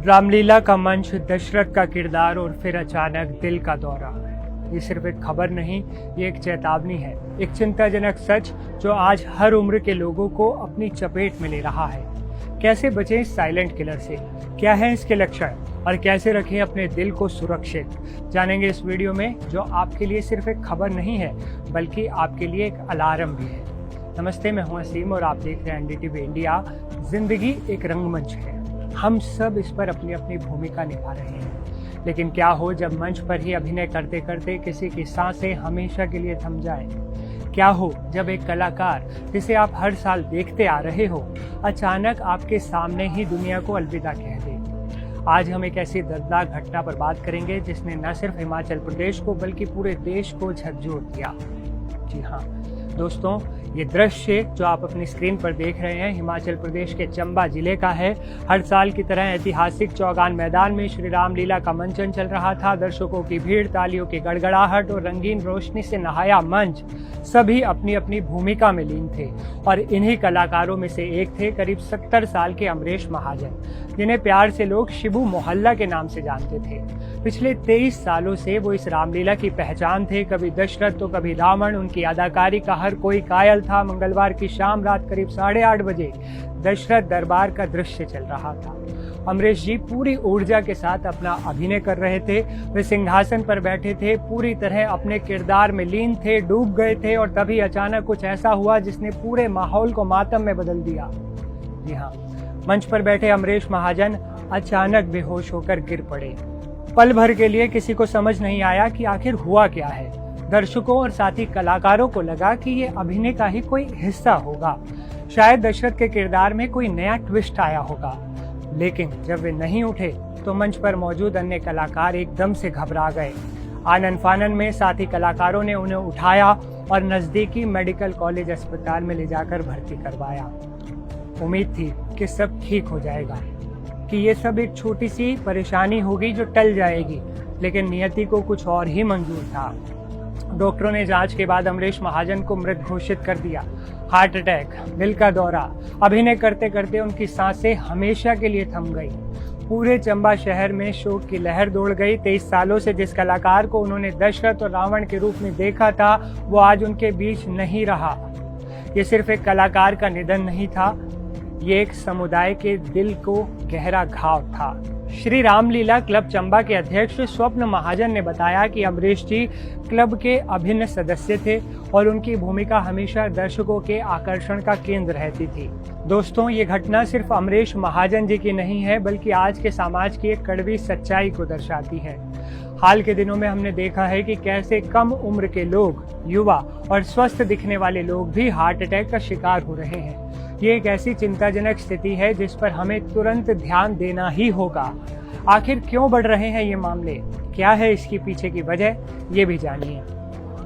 रामलीला का मंच, दशरथ का किरदार और फिर अचानक दिल का दौरा। ये सिर्फ एक खबर नहीं, ये एक चेतावनी है, एक चिंताजनक सच जो आज हर उम्र के लोगों को अपनी चपेट में ले रहा है। कैसे बचें इस साइलेंट किलर से, क्या है इसके लक्षण और कैसे रखें अपने दिल को सुरक्षित, जानेंगे इस वीडियो में, जो आपके लिए सिर्फ एक खबर नहीं है बल्कि आपके लिए एक अलार्म भी है। नमस्ते, मैं हूं असीम और आप देख रहे हैं एनडीटीवी इंडिया। जिंदगी एक रंगमंच है, हम सब इस पर अपनी अपनी भूमिका निभा रहे हैं, लेकिन क्या हो जब मंच पर ही अभिनय करते करते किसी की सांसें हमेशा के लिए थम जाए? क्या हो जब एक कलाकार जिसे आप हर साल देखते आ रहे हो अचानक आपके सामने ही दुनिया को अलविदा कह दे? आज हम एक ऐसी दर्दनाक घटना पर बात करेंगे जिसने न सिर्फ हिमाचल प्रदेश को बल्कि पूरे देश को झकझोर दिया। जी हाँ दोस्तों, ये दृश्य जो आप अपनी स्क्रीन पर देख रहे हैं हिमाचल प्रदेश के चंबा जिले का है। हर साल की तरह ऐतिहासिक चौगान मैदान में श्री रामलीला का मंचन चल रहा था। दर्शकों की भीड़, तालियों की गड़गड़ाहट और रंगीन रोशनी से नहाया मंच, सभी अपनी अपनी भूमिका में लीन थे। और इन्हीं कलाकारों में से एक थे करीब 70 साल के अमरीश महाजन, जिन्हें प्यार से लोग शिबू मोहल्ला के नाम से जानते थे। पिछले 23 सालों से वो इस रामलीला की पहचान थे। कभी दशरथ तो कभी रावण, उनकी अदाकारी का हर कोई कायल था। मंगलवार की शाम रात करीब 8:30 बजे दशरथ दरबार का दृश्य चल रहा था। अमरीश जी पूरी ऊर्जा के साथ अपना अभिनय कर रहे थे। वे सिंहासन पर बैठे थे, पूरी तरह अपने किरदार में लीन थे, डूब गए थे। और तभी अचानक कुछ ऐसा हुआ जिसने पूरे माहौल को मातम में बदल दिया। जी हाँ, मंच पर बैठे अमरीश महाजन अचानक बेहोश होकर गिर पड़े। पल भर के लिए किसी को समझ नहीं आया कि आखिर हुआ क्या है। दर्शकों और साथी कलाकारों को लगा कि ये अभिनय का ही कोई हिस्सा होगा, शायद दशरथ के किरदार में कोई नया ट्विस्ट आया होगा। लेकिन जब वे नहीं उठे तो मंच पर मौजूद अन्य कलाकार एकदम से घबरा गए। आनन फानन में साथी कलाकारों ने उन्हें उठाया और नजदीकी मेडिकल कॉलेज अस्पताल में ले जाकर भर्ती करवाया। उम्मीद थी कि सब ठीक हो जाएगा, कि ये सब एक छोटी सी परेशानी होगी जो टल जाएगी, लेकिन नियति को कुछ और ही मंजूर था। डॉक्टरों ने जांच के बाद अमरीश महाजन को मृत घोषित कर दिया। हार्ट अटैक, दिल का दौरा। अभिनय करते करते उनकी सांसें हमेशा के लिए थम गई। पूरे चंबा शहर में शोक की लहर दौड़ गई। 23 सालों से जिस कलाकार को उन्होंने दशरथ और रावण के रूप में देखा था, वो आज उनके बीच नहीं रहा। ये सिर्फ एक कलाकार का निधन नहीं था, ये एक समुदाय के दिल को गहरा घाव था। श्री रामलीला क्लब चंबा के अध्यक्ष स्वप्न महाजन ने बताया कि अमरीश जी क्लब के अभिन्न सदस्य थे और उनकी भूमिका हमेशा दर्शकों के आकर्षण का केंद्र रहती थी। दोस्तों, ये घटना सिर्फ अमरीश महाजन जी की नहीं है बल्कि आज के समाज की एक कड़वी सच्चाई को दर्शाती है। हाल के दिनों में हमने देखा है कि कैसे कम उम्र के लोग, युवा और स्वस्थ दिखने वाले लोग भी हार्ट अटैक का शिकार हो रहे हैं। ये एक ऐसी चिंताजनक स्थिति है जिस पर हमें तुरंत ध्यान देना ही होगा। आखिर क्यों बढ़ रहे हैं ये मामले, क्या है इसके पीछे की वजह, ये भी जानिए।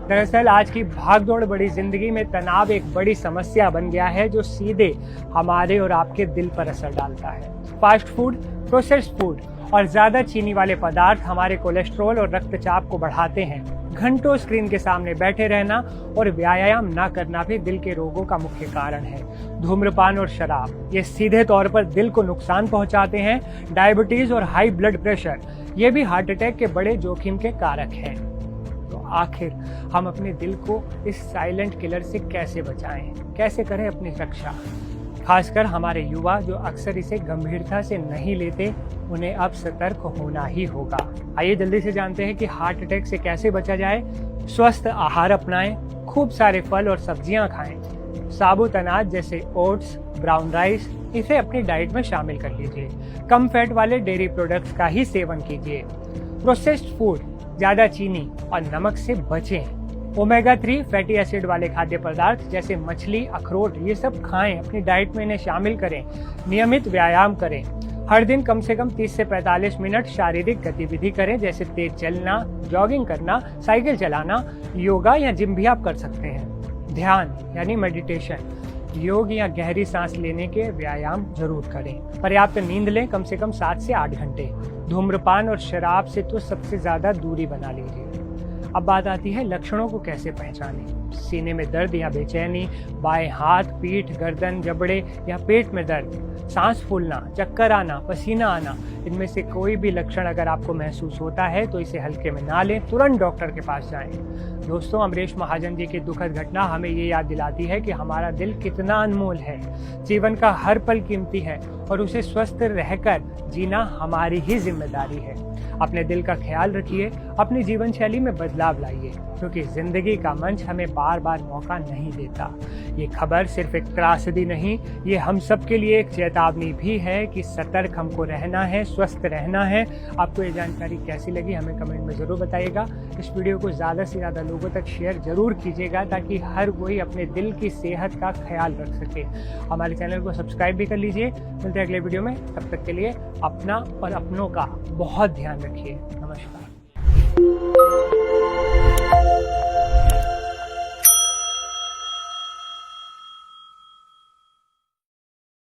दरअसल आज की भागदौड़ बड़ी जिंदगी में तनाव एक बड़ी समस्या बन गया है जो सीधे हमारे और आपके दिल पर असर डालता है। फास्ट फूड, प्रोसेस्ड फूड और ज्यादा चीनी वाले पदार्थ हमारे कोलेस्ट्रॉल और रक्तचाप को बढ़ाते हैं। घंटों स्क्रीन के सामने बैठे रहना और व्यायाम न करना भी दिल के रोगों का मुख्य कारण है। धूम्रपान और शराब, ये सीधे तौर पर दिल को नुकसान पहुंचाते हैं। डायबिटीज और हाई ब्लड प्रेशर, ये भी हार्ट अटैक के बड़े जोखिम के कारक हैं। तो आखिर हम अपने दिल को इस साइलेंट किलर से कैसे बचाएं, कैसे करें अपनी रक्षा? खासकर हमारे युवा जो अक्सर इसे गंभीरता से नहीं लेते, उन्हें अब सतर्क होना ही होगा। आइए जल्दी से जानते हैं कि हार्ट अटैक से कैसे बचा जाए। स्वस्थ आहार अपनाएं, खूब सारे फल और सब्जियां खाएं। साबुत अनाज जैसे ओट्स, ब्राउन राइस, इसे अपनी डाइट में शामिल कर लीजिए। कम फैट वाले डेयरी प्रोडक्ट्स का ही सेवन कीजिए। प्रोसेस्ड फूड, ज्यादा चीनी और नमक से बचें। ओमेगा 3 फैटी एसिड वाले खाद्य पदार्थ जैसे मछली, अखरोट, ये सब खाएं, अपनी डाइट में इन्हें शामिल करें। नियमित व्यायाम करें, हर दिन कम से कम 30 से 45 मिनट शारीरिक गतिविधि करें, जैसे तेज चलना, जॉगिंग करना, साइकिल चलाना, योगा या जिम भी आप कर सकते हैं। ध्यान यानी मेडिटेशन, योग या गहरी सांस लेने के व्यायाम जरूर करें। पर्याप्त नींद लें, कम से कम 7 से 8 घंटे। धूम्रपान और शराब से तो सबसे ज्यादा दूरी बना लीजिए। अब बात आती है लक्षणों को कैसे पहचानें। सीने में दर्द या बेचैनी, बाएं हाथ, पीठ, गर्दन, जबड़े या पेट में दर्द, सांस फूलना, चक्कर आना, पसीना आना, इनमें से कोई भी लक्षण अगर आपको महसूस होता है तो इसे हल्के में ना लें, तुरंत डॉक्टर के पास जाएं। दोस्तों, अमरीश महाजन जी की दुखद घटना हमें ये याद दिलाती है कि हमारा दिल कितना अनमोल है। जीवन का हर पल कीमती है और उसे स्वस्थ रहकर जीना हमारी ही जिम्मेदारी है। अपने दिल का ख्याल रखिए, अपनी जीवन शैली में बदलाव लाइए, क्योंकि जिंदगी का मंच हमें बार बार मौका नहीं देता। ये खबर सिर्फ एक त्रासदी नहीं, ये हम सब के लिए एक चेतावनी भी है कि सतर्क हमको रहना है, स्वस्थ रहना है। आपको ये जानकारी कैसी लगी हमें कमेंट में ज़रूर बताइएगा। इस वीडियो को ज़्यादा से ज़्यादा लोगों तक शेयर ज़रूर कीजिएगा ताकि हर कोई अपने दिल की सेहत का ख्याल रख सके। हमारे चैनल को सब्सक्राइब भी कर लीजिए। मिलते हैं अगले वीडियो में, तब तक के लिए अपना और अपनों का बहुत ध्यान रखिए। नमस्कार।